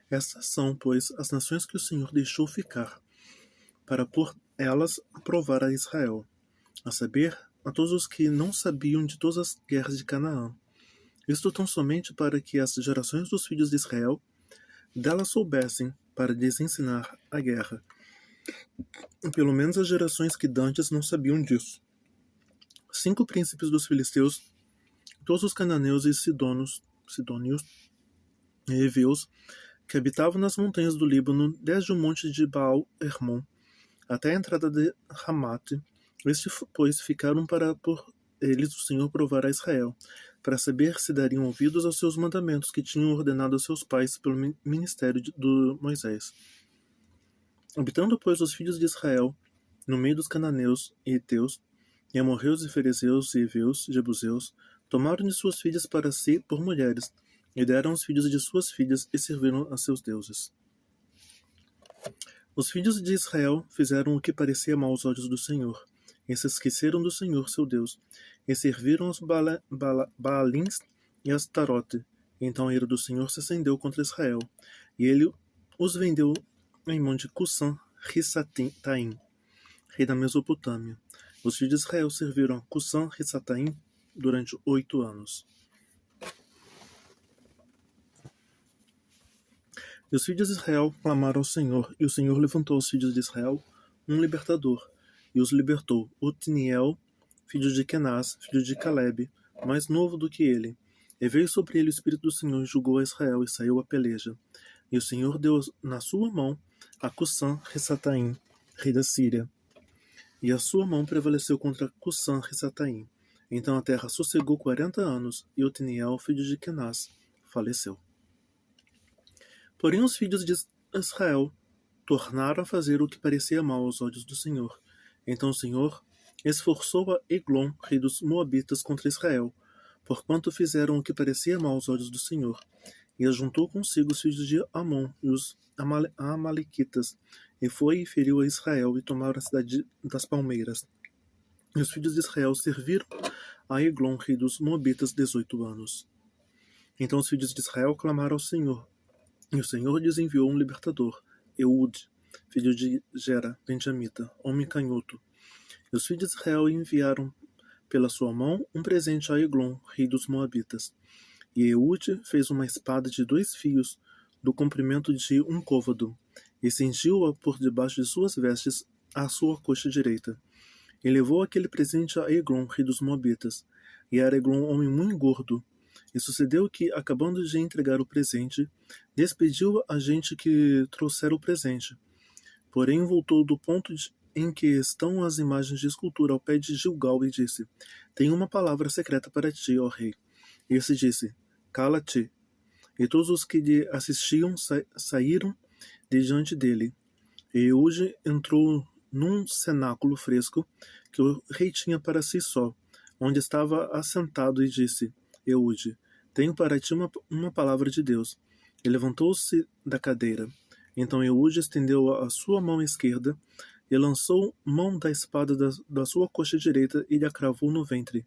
Estas são, pois, as nações que o Senhor deixou ficar, para por elas provar a Israel, a saber, a todos os que não sabiam de todas as guerras de Canaã. Isto tão somente para que as gerações dos filhos de Israel dela soubessem, para lhes ensinar a guerra. Pelo menos as gerações que dantes não sabiam disso. 5 príncipes dos filisteus, todos os cananeus e sidônios e heveus, que habitavam nas montanhas do Líbano, desde o monte de Baal-Hermon até a entrada de Ramate, estes, pois, ficaram para por eles o Senhor provar a Israel, para saber se dariam ouvidos aos seus mandamentos que tinham ordenado a seus pais pelo ministério de Moisés. Habitando, pois, os filhos de Israel no meio dos cananeus e heteus, e amorreus e ferezeus e heveus, jebuseus, tomaram de suas filhas para si por mulheres, e deram os filhos de suas filhas e serviram a seus deuses. Os filhos de Israel fizeram o que parecia mal aos olhos do Senhor, e se esqueceram do Senhor seu Deus, e serviram aos Baalins e a Astarote. Então a ira do Senhor se acendeu contra Israel, e ele os vendeu em mão de Cusã-Risataim, rei da Mesopotâmia. Os filhos de Israel serviram a Cusã-Risataim durante 8 anos. E os filhos de Israel clamaram ao Senhor, e o Senhor levantou aos filhos de Israel um libertador, e os libertou, Otniel, filho de Kenaz, filho de Caleb, mais novo do que ele. E veio sobre ele o Espírito do Senhor e julgou a Israel, e saiu a peleja. E o Senhor deu na sua mão a Cusã-Risataim, rei da Síria. E a sua mão prevaleceu contra Cusã-Risataim. Então a terra sossegou 40 anos, e Otniel, filho de Kenaz, faleceu. Porém os filhos de Israel tornaram a fazer o que parecia mal aos olhos do Senhor. Então o Senhor esforçou a Eglon, rei dos Moabitas, contra Israel, porquanto fizeram o que parecia mal aos olhos do Senhor. E ajuntou consigo os filhos de Amon e os Amalequitas, e foi e feriu a Israel, e tomaram a cidade das palmeiras. E os filhos de Israel serviram a Eglon, rei dos Moabitas, 18 anos. Então os filhos de Israel clamaram ao Senhor, e o Senhor lhes enviou um libertador, Eude, filho de Gera, benjamita, homem canhoto. E os filhos de Israel enviaram pela sua mão um presente a Eglon, rei dos Moabitas. E Eude fez uma espada de 2 fios, do comprimento de 1 côvado, e cingiu-a por debaixo de suas vestes à sua coxa direita. E levou aquele presente a Eglon, rei dos Moabitas. E era Eglon homem muito gordo. E sucedeu que, acabando de entregar o presente, despediu a gente que trouxera o presente. Porém voltou do ponto em que estão as imagens de escultura ao pé de Gilgal e disse: Tenho uma palavra secreta para ti, ó rei. E esse disse: Cala-te. E todos os que lhe assistiam saíram de diante dele. E Eude entrou num cenáculo fresco que o rei tinha para si só, onde estava assentado, e disse: Eude, tenho para ti uma palavra de Deus. E levantou-se da cadeira. Então Eude estendeu a sua mão esquerda e lançou mão da espada da sua coxa direita e lhe a cravou no ventre,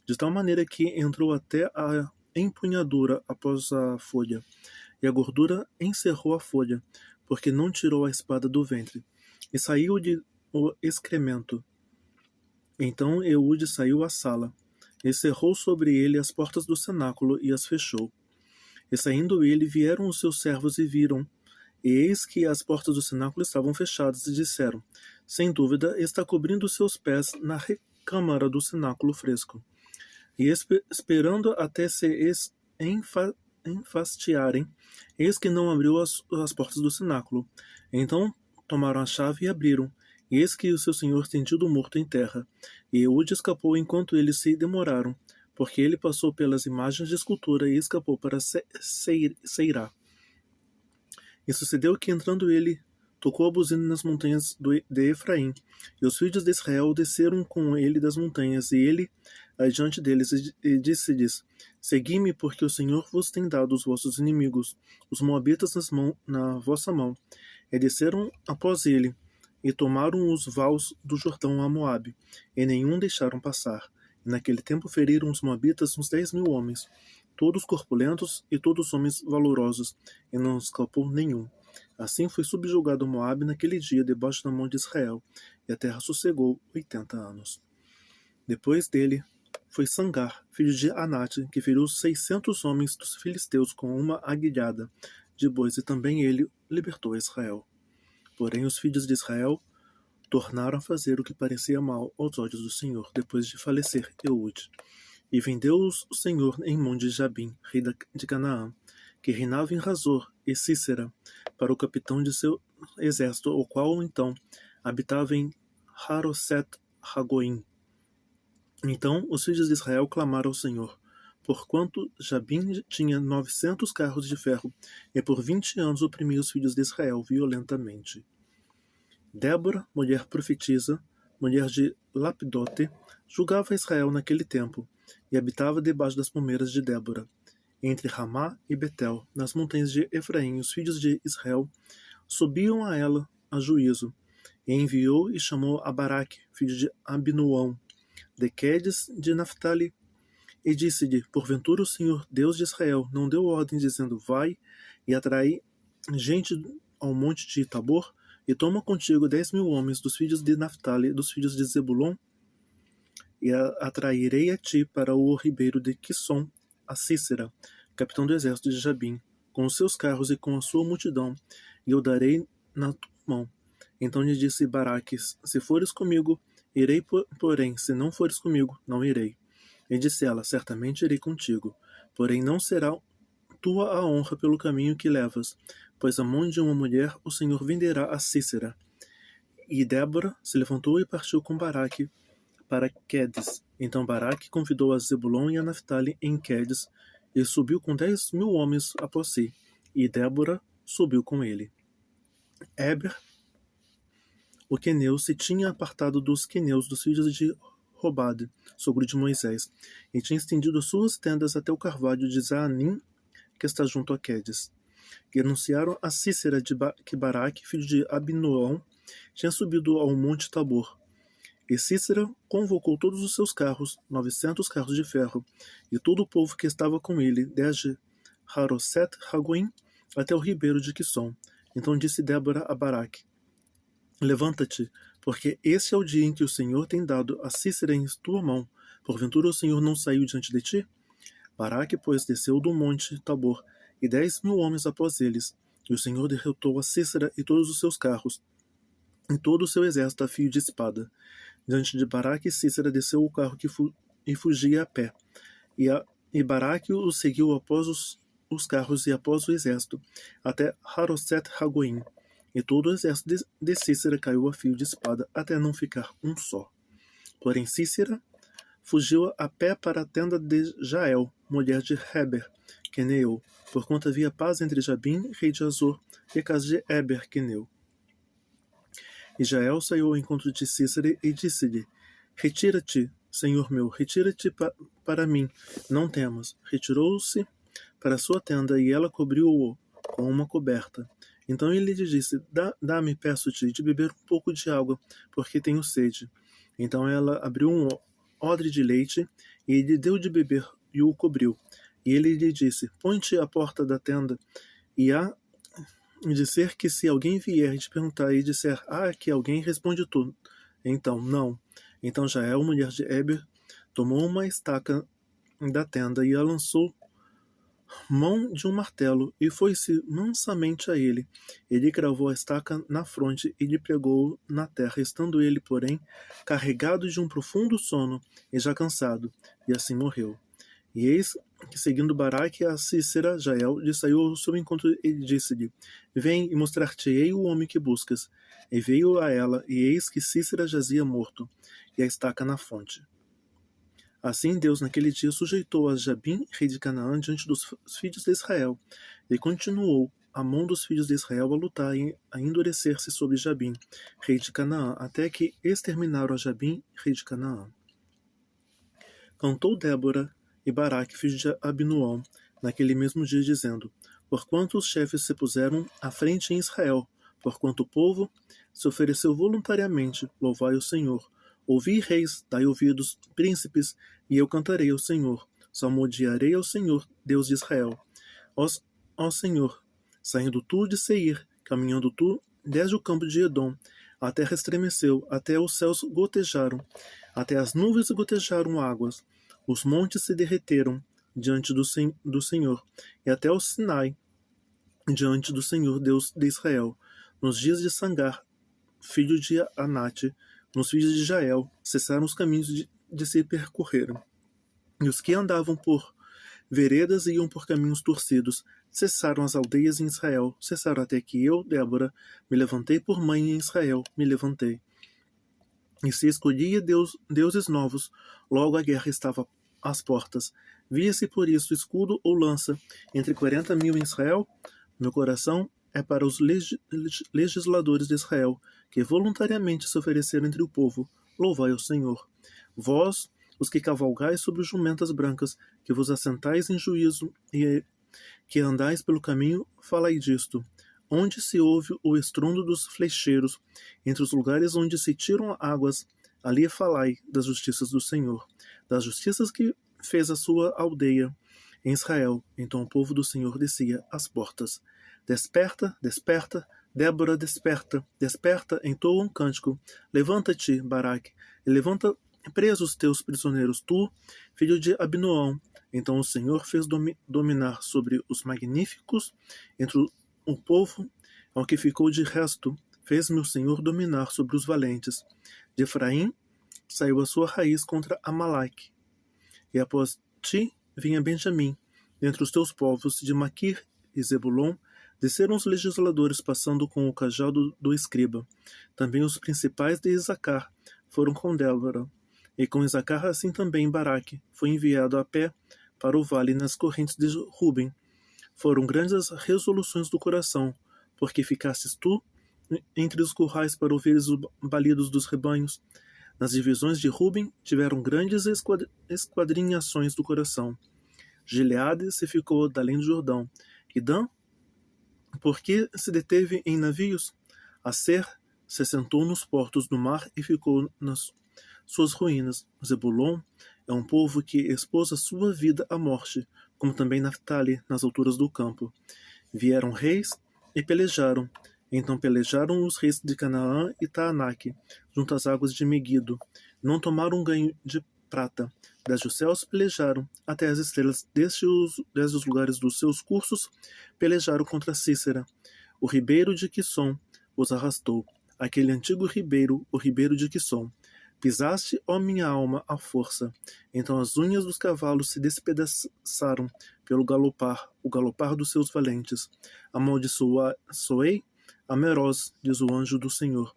de tal maneira que entrou até a empunhadura após a folha, e a gordura encerrou a folha, porque não tirou a espada do ventre, e saiu-lhe o excremento. Então Eude saiu à sala, e cerrou sobre ele as portas do cenáculo e as fechou. E saindo ele, vieram os seus servos e viram, e eis que as portas do cenáculo estavam fechadas, e disseram: Sem dúvida, está cobrindo os seus pés na recâmara do cenáculo fresco. E esperando até se enfastiarem, eis que não abriu as portas do cenáculo. Então tomaram a chave e abriram, e eis que o seu senhor tendido morto em terra. E Eude escapou enquanto eles se demoraram, porque ele passou pelas imagens de escultura e escapou para Seirá. E sucedeu que, entrando ele, tocou a buzina nas montanhas de Efraim, e os filhos de Israel desceram com ele das montanhas, e ele adiante deles, e disse-lhes: Segui-me, porque o Senhor vos tem dado os vossos inimigos, os moabitas na vossa mão. E desceram após ele, e tomaram os vales do Jordão a Moabe, e nenhum deixaram passar. E naquele tempo feriram os moabitas uns 10.000 homens, todos corpulentos e todos homens valorosos, e não escapou nenhum. Assim foi subjugado Moabe naquele dia debaixo da mão de Israel, e a terra sossegou 80 anos. Depois dele foi Sangar, filho de Anate, que feriu 600 homens dos filisteus com uma aguilhada de bois, e também ele libertou Israel. Porém os filhos de Israel tornaram a fazer o que parecia mal aos olhos do Senhor, depois de falecer Eude. E vendeu-os o Senhor em mão de Jabim, rei de Canaã, que reinava em Razor, e Cícera, para o capitão de seu exército, o qual então habitava em Haroset-Hagoim. Então os filhos de Israel clamaram ao Senhor, porquanto Jabim tinha 900 carros de ferro, e por 20 anos oprimia os filhos de Israel violentamente. Débora, mulher profetisa, mulher de Lapidote, julgava Israel naquele tempo, e habitava debaixo das palmeiras de Débora, entre Ramá e Betel, nas montanhas de Efraim. Os filhos de Israel subiam a ela a juízo, e enviou e chamou a Baraque, filho de Abinuão, de Quedes de Naphtali, e disse-lhe: porventura o Senhor Deus de Israel não deu ordem, dizendo: vai e atrai gente ao monte de Tabor, e toma contigo 10.000 homens dos filhos de Naphtali, dos filhos de Zebulon, e atrairei a ti para o ribeiro de Quisson a Cícera, capitão do exército de Jabim, com os seus carros e com a sua multidão, e eu darei na tua mão. Então lhe disse Baraque: se fores comigo, irei, porém, se não fores comigo, não irei. E disse ela: certamente irei contigo, porém não será tua a honra pelo caminho que levas, pois a mão de uma mulher o Senhor venderá a Cícera. E Débora se levantou e partiu com Baraque para Quedes. Então Baraque convidou a Zebulon e a Naphtali em Quedes, e subiu com 10.000 homens após si, e Débora subiu com ele. Éber, o queneu, se tinha apartado dos queneus dos filhos de Robade, sogro de Moisés, e tinha estendido suas tendas até o carvalho de Zaanim, que está junto a Quedes. E anunciaram a Cícera que Baraque, filho de Abinoão, tinha subido ao monte Tabor. E Cícera convocou todos os seus carros, 900 carros de ferro, e todo o povo que estava com ele, desde Haroset-Hagoim até o ribeiro de Quisson. Então disse Débora a Baraque: levanta-te, porque esse é o dia em que o Senhor tem dado a Cícera em tua mão. Porventura o Senhor não saiu diante de ti? Baraque, pois, desceu do monte Tabor, e 10.000 homens após eles. E o Senhor derrotou a Cícera e todos os seus carros, e todo o seu exército a fio de espada. Diante de Baraque, Cícera desceu o carro e fugia a pé. E Baraque o seguiu após os carros e após o exército, até Haroset-Hagoim. E todo o exército de Cícera caiu a fio de espada, até não ficar um só. Porém Cícera fugiu a pé para a tenda de Jael, mulher de Heber, queneu, porquanto havia paz entre Jabim, rei de Azor, e a casa de Heber, queneu. E Jael saiu ao encontro de Cícera e disse-lhe: retira-te, senhor meu, retira-te para mim, não temas. Retirou-se para sua tenda, e ela cobriu-o com uma coberta. Então ele lhe disse: dá-me, peço-te, de beber um pouco de água, porque tenho sede. Então ela abriu um odre de leite, e lhe deu de beber, e o cobriu. E ele lhe disse: põe-te à porta da tenda, e há de ser que se alguém vier e te perguntar e disser: que alguém, responde tu. Então, não. Então Jael, mulher de Heber, tomou uma estaca da tenda e a lançou mão de um martelo, e foi-se mansamente a ele. Ele cravou a estaca na fronte e lhe pregou na terra, estando ele, porém, carregado de um profundo sono e já cansado, e assim morreu. E eis que, seguindo Baraque a Cícera, Jael lhe saiu ao seu encontro e disse-lhe: vem e mostrar-te-ei o homem que buscas. E veio a ela, e eis que Cícera jazia morto, e a estaca na fonte. Assim Deus naquele dia sujeitou a Jabim, rei de Canaã, diante dos filhos de Israel, e continuou a mão dos filhos de Israel a lutar e a endurecer-se sobre Jabim, rei de Canaã, até que exterminaram a Jabim, rei de Canaã. Cantou Débora e Baraque, filho de Abinuão, naquele mesmo dia, dizendo: porquanto os chefes se puseram à frente em Israel, porquanto o povo se ofereceu voluntariamente, louvai o Senhor. Ouvi, reis, dai ouvidos, príncipes, e eu cantarei ao Senhor. salmodiarei ao Senhor, Deus de Israel. Ó Senhor, saindo tu de Seir, caminhando tu desde o campo de Edom, a terra estremeceu, até os céus gotejaram, até as nuvens gotejaram águas, os montes se derreteram diante do Senhor, e até o Sinai diante do Senhor, Deus de Israel. Nos dias de Sangar, filho de Anate, nos filhos de Jael, cessaram os caminhos de se percorreram. E os que andavam por veredas e iam por caminhos torcidos, cessaram as aldeias em Israel, cessaram até que eu, Débora, me levantei por mãe em Israel, me levantei. E se escolhia deuses novos, logo a guerra estava às portas. Via-se por isso escudo ou lança entre 40.000 em Israel? Meu coração é para os legisladores de Israel, que voluntariamente se ofereceram entre o povo. Louvai ao Senhor. Vós, os que cavalgais sobre jumentas brancas, que vos assentais em juízo e que andais pelo caminho, falai disto. Onde se ouve o estrondo dos flecheiros, entre os lugares onde se tiram águas, ali falai das justiças do Senhor, das justiças que fez a sua aldeia em Israel. Então o povo do Senhor descia às portas. Desperta, desperta, Débora, desperta, desperta, entoa um cântico. Levanta-te, Baraque, e levanta presos teus prisioneiros, tu, filho de Abinoão. Então o Senhor fez dominar sobre os magníficos entre o povo, ao que ficou de resto, fez-me o Senhor dominar sobre os valentes. De Efraim saiu a sua raiz contra Amaleque. E após ti vinha Benjamim. Dentre os teus povos, de Maquir e Zebulon, desceram os legisladores passando com o cajado do escriba. Também os principais de Isacar foram com Débora. E com Isacar assim também Baraque foi enviado a pé para o vale nas correntes de Ruben. Foram grandes as resoluções do coração, porque ficastes tu entre os currais para ouvires os balidos dos rebanhos. Nas divisões de Ruben tiveram grandes esquadrinhações do coração. Gileade se ficou da além do Jordão. E Dan, porque se deteve em navios? Aser se sentou nos portos do mar e ficou nas suas ruínas. Zebulon é um povo que expôs a sua vida à morte, como também Naftali nas alturas do campo. Vieram reis e pelejaram. Então pelejaram os reis de Canaã e Taanaque, junto às águas de Megido. Não tomaram ganho de prata. Desde os céus pelejaram, até as estrelas, desde os lugares dos seus cursos, pelejaram contra Cícera. O ribeiro de Quisson os arrastou. Aquele antigo ribeiro, o ribeiro de Quisson. Pisaste, ó minha alma, à força. Então as unhas dos cavalos se despedaçaram pelo galopar, o galopar dos seus valentes. Amaldiçoei a Meroz, diz o anjo do Senhor.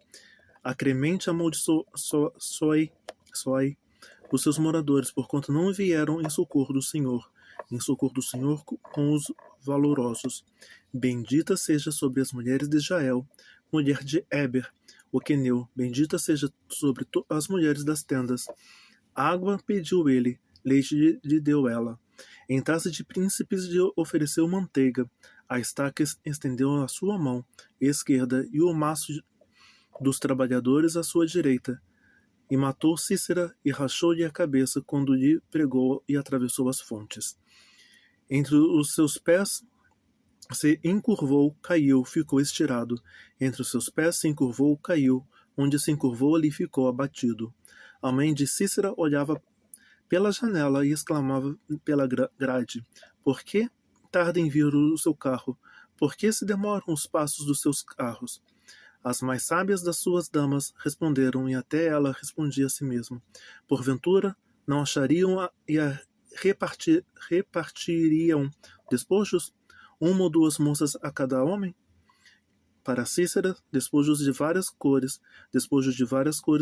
Acremente amaldiçoei os seus moradores, porquanto não vieram em socorro do Senhor com os valorosos. Bendita seja sobre as mulheres de Jael, mulher de Eber, o queneu, bendita seja sobre as mulheres das tendas. Água pediu ele, leite lhe deu ela. Em taça de príncipes lhe ofereceu manteiga. A estaca estendeu a sua mão esquerda e o maço dos trabalhadores à sua direita. E matou Cícera e rachou-lhe a cabeça quando lhe pregou e atravessou as fontes. Entre os seus pés se encurvou, caiu, ficou estirado. Entre os seus pés se encurvou, caiu. Onde se encurvou, ali ficou abatido. A mãe de Cícera olhava pela janela e exclamava pela grade: Por que tarda em vir o seu carro? Por que se demoram os passos dos seus carros? As mais sábias das suas damas responderam, e até ela respondia a si mesma: Porventura não achariam e repartiriam despojos? Uma ou duas moças a cada homem? Para Cícera, despojos de várias cores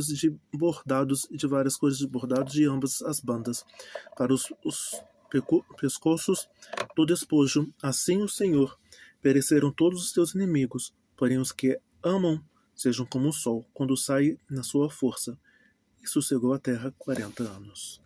de bordados e de várias cores de bordados de ambas as bandas. Para os pescoços do despojo, assim o Senhor, pereceram todos os teus inimigos, porém os que amam sejam como o sol, quando sai na sua força. E sossegou a terra 40 anos.